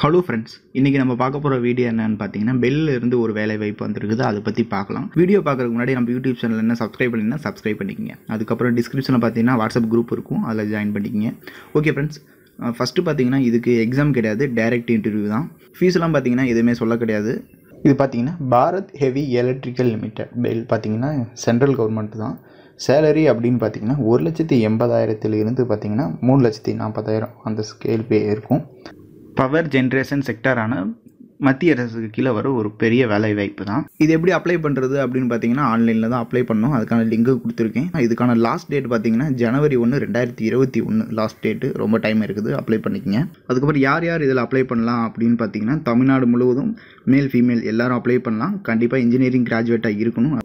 Hello friends, இன்றைக்கி நம்ம பார்க்க போகிற வீடியோ என்னென்னு பார்த்தீங்கன்னா, பெல்லில் இருந்து ஒரு வேலை வாய்ப்பு வந்திருக்குது. அதை பற்றி பார்க்கலாம். வீடியோ பார்க்குறதுக்கு முன்னாடி நம்ம யூடியூப் சேனல் என்ன சப்ஸ்கிரைப் பண்ணிங்கன்னா சப்ஸ்கிரைப் பண்ணிக்கங்க. அதுக்கப்புறம் டிஸ்கிரிப்ஷனில் பார்த்தீங்கன்னா வாட்ஸ்அப் குரூப் இருக்கும், அதில் ஜாயின் பண்ணிக்கங்க. ஓகே ஃப்ரெண்ட்ஸ், ஃபஸ்ட்டு பார்த்தீங்கன்னா இதுக்கு எக்ஸாம் கிடையாது, டைரக்ட் இன்டர்வியூ தான். ஃபீஸ்லாம் பார்த்தீங்கன்னா எதுவுமே சொல்ல கிடையாது. இது பார்த்தீங்கன்னா Bharat heavy electrical limited bell பார்த்தீங்கன்னா சென்ட்ரல் கவர்மெண்ட் தான். சேலரி அப்படின்னு பார்த்தீங்கன்னா 1,80,000 பார்த்தீங்கன்னா 3,40,000 அந்த ஸ்கேல் பே இருக்கும். பவர் ஜென்ரேஷன் செக்டரான மத்திய அரசுக்கு கீழே வர ஒரு பெரிய வேலை வாய்ப்பு தான். இது எப்படி அப்ளை பண்ணுறது அப்படின்னு பார்த்தீங்கன்னா ஆன்லைனில் தான் அப்ளை பண்ணணும். அதுக்கான லிங்க்கு கொடுத்துருக்கேன். இதுக்கான லாஸ்ட் டேட் பார்த்தீங்கன்னா January 1, 2021 லாஸ்ட் டேட்டு. ரொம்ப டைம் இருக்குது, அப்ளை பண்ணிக்கங்க. அதுக்கப்புறம் யார் யார் இதில் அப்ளை பண்ணலாம் அப்படின்னு பார்த்தீங்கன்னா தமிழ்நாடு முழுவதும் மேல் ஃபீமேல் எல்லாரும் அப்ளை பண்ணலாம். கண்டிப்பாக இன்ஜினியரிங் கிராஜுவேட்டாக இருக்கணும்.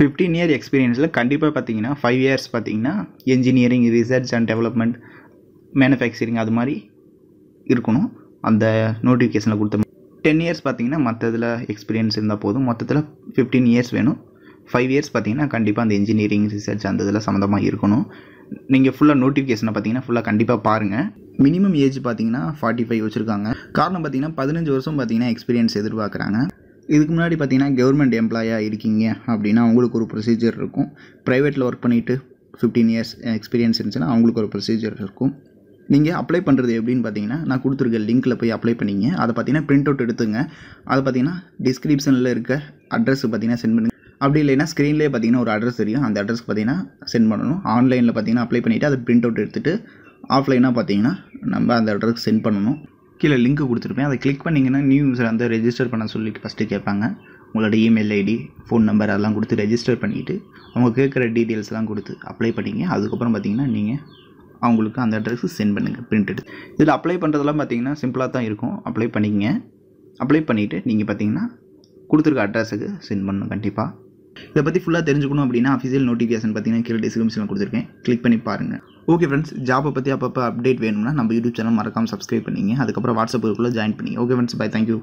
15 இயர் எக்ஸ்பீரியன்ஸில் கண்டிப்பாக பார்த்தீங்கன்னா 5 இயர்ஸ் பார்த்தீங்கன்னா engineering, research and development, manufacturing அது மாதிரி இருக்கணும். அந்த நோட்டிஃபிகேஷனில் கொடுத்த 10 இயர்ஸ் பார்த்தீங்கன்னா மற்றதில் எக்ஸ்பீரியன்ஸ் இருந்தால் போதும். மொத்தத்தில் 15 இயர்ஸ் வேணும். 5 இயர்ஸ் பார்த்தீங்கன்னா கண்டிப்பாக அந்த இன்ஜினியரிங், ரிசர்ச் அந்த இதில் சம்மந்தமாக இருக்கணும். நீங்கள் ஃபுல்லாக நோட்டிஃபிகேஷனை பார்த்தீங்கன்னா ஃபுல்லாக கண்டிப்பாக பாருங்கள். மினிமம் ஏஜ் பார்த்தீங்கன்னா 45 வச்சுருக்காங்க. காரணம் பார்த்தீங்கன்னா 15 வருஷம் பார்த்தீங்கன்னா எக்ஸ்பீரியன்ஸ் எதிர்பார்க்குறாங்க. இதுக்கு முன்னாடி பார்த்தீங்கன்னா கவர்மெண்ட் எம்ப்ளாயாக இருக்கீங்க அப்படின்னா அவங்களுக்கு ஒரு ப்ரொசீஜர் இருக்கும். ப்ரைவேட்டில் ஒர்க் பண்ணிவிட்டு 15 இயர்ஸ் எக்ஸ்பீரியன்ஸ் இருந்துச்சுன்னா அவங்களுக்கு ஒரு ப்ரொசீஜர் இருக்கும். நீங்கள் அப்ளை பண்ணுறது எப்படின்னு பார்த்தீங்கன்னா நான் கொடுத்துருக்க லிங்க்கில் போய் அப்ளை பண்ணிங்க. அதை பார்த்தீங்கன்னா பிரிண்ட் அவுட் எடுத்துங்க. அதை பார்த்தீங்கன்னா டிஸ்கிரிப்ஷனில் இருக்க அட்ரஸ் பார்த்தீங்கன்னா சென்ட் பண்ணுங்கள். அப்படி இல்லைன்னா ஸ்க்ரீன்லேயே பார்த்தீங்கன்னா ஒரு அட்ரஸ் தெரியும், அந்த அட்ரஸ்க்கு பார்த்தீங்கன்னா சென்ட் பண்ணணும். ஆன்லைனில் பார்த்தீங்கன்னா அப்ளை பண்ணிவிட்டு அதை பிரிண்ட் அவுட் எடுத்துகிட்டு ஆஃப்லைனாக பார்த்தீங்கன்னா நம்ம அந்த அட்ரஸ்க்கு சென்ட் பண்ணணும். கீழே லிங்க் கொடுத்துருப்பேன், அதை கிளிக் பண்ணிங்கன்னா நியூ யூஸர் வந்து ரெஜிஸ்டர் பண்ண சொல்லி ஃபஸ்ட்டு கேட்பாங்க. உங்களோட இமெயில் ஐடி, ஃபோன் நம்பர் அதெல்லாம் கொடுத்து ரெஜிஸ்டர் பண்ணிவிட்டு அவங்க கேட்குற டீட்டெயில்ஸ்லாம் கொடுத்து அப்ளை பண்ணிங்க. அதுக்கப்புறம் பார்த்தீங்கன்னா நீங்கள் அவங்களுக்கு அந்த அட்ரஸுக்கு சென்ட் பண்ணுங்கள் பிரிண்ட் எடுத்து. இதில் அப்ளை பண்ணுறதெல்லாம் பார்த்தீங்கன்னா சிம்பிளாக தான் இருக்கும். அப்ளை பண்ணிக்கங்க. அப்ளை பண்ணிவிட்டு நீங்கள் பார்த்தீங்கன்னா கொடுத்துருக்க அட்ரஸுக்கு சென்ட் பண்ணணும். கண்டிப்பாக இதை பற்றி ஃபுல்லாக தெரிஞ்சுக்கணும் அப்படின்னா அஃபிஷியல் நோட்டிஃபிகேஷன் பார்த்தீங்கன்னா கீழே டிஸ்கிரிப்ஷனில் கொடுத்துருக்கேன், கிளிக் பண்ணி பாருங்கள். ஓகே ஃப்ரெண்ட்ஸ், ஜாப்பை பற்றி அப்பப்போ அப்டேட் வேணும்னா நம்ம யூடியூப் சேனல் மறக்காமல் சப்ஸ்கிரைப் பண்ணிங்க. அதுக்கப்புறம் வாட்ஸ்அப் குரூப்பில் ஜாயின் பண்ணிங்க. Okay friends, bye, thank you.